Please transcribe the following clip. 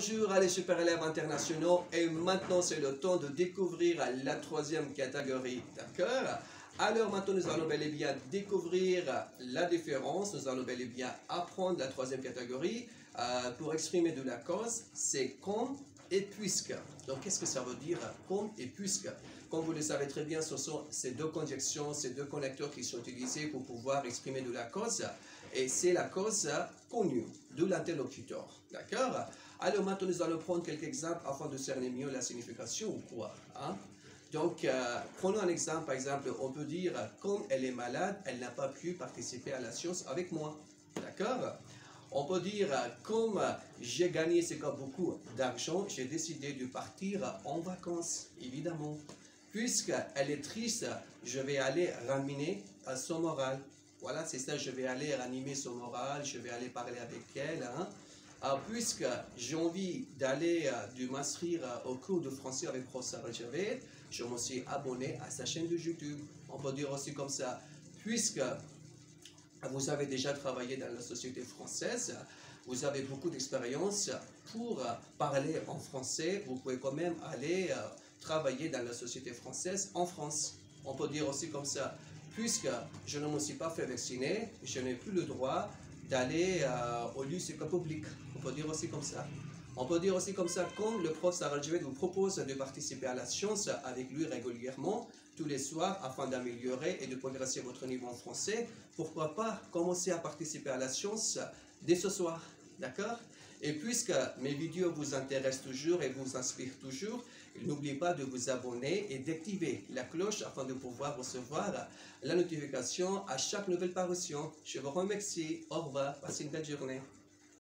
Bonjour à les super élèves internationaux et maintenant c'est le temps de découvrir la troisième catégorie, d'accord? Alors maintenant nous allons bel et bien découvrir la différence, nous allons bel et bien apprendre la troisième catégorie pour exprimer de la cause, c'est comme et puisque. Donc qu'est-ce que ça veut dire comme et puisque? Comme vous le savez très bien, ce sont ces deux conjonctions, ces deux connecteurs qui sont utilisés pour pouvoir exprimer de la cause et c'est la cause connue de l'interlocuteur, d'accord? Alors maintenant, nous allons prendre quelques exemples afin de cerner mieux la signification ou quoi. Hein? Donc, prenons un exemple. Par exemple, on peut dire, comme elle est malade, elle n'a pas pu participer à la science avec moi. D'accord? On peut dire, comme j'ai gagné c'est comme beaucoup d'argent, j'ai décidé de partir en vacances, évidemment. Puisqu'elle est triste, je vais aller ramener à son moral. Voilà, c'est ça, je vais aller ranimer son moral, je vais aller parler avec elle. Hein? Puisque j'ai envie d'aller de m'inscrire au cours de français avec professeur Javed, je me suis abonné à sa chaîne de YouTube. On peut dire aussi comme ça, puisque vous avez déjà travaillé dans la société française, vous avez beaucoup d'expérience pour parler en français, vous pouvez quand même aller travailler dans la société française en France. On peut dire aussi comme ça, puisque je ne me suis pas fait vacciner, je n'ai plus le droit d'aller au lycée public. On peut dire aussi comme ça. On peut dire aussi comme ça, comme le prof Sarah Javed vous propose de participer à la science avec lui régulièrement, tous les soirs, afin d'améliorer et de progresser votre niveau en français, pourquoi pas commencer à participer à la science dès ce soir, d'accord? Et puisque mes vidéos vous intéressent toujours et vous inspirent toujours, n'oubliez pas de vous abonner et d'activer la cloche afin de pouvoir recevoir la notification à chaque nouvelle parution. Je vous remercie. Au revoir. Passez une belle journée.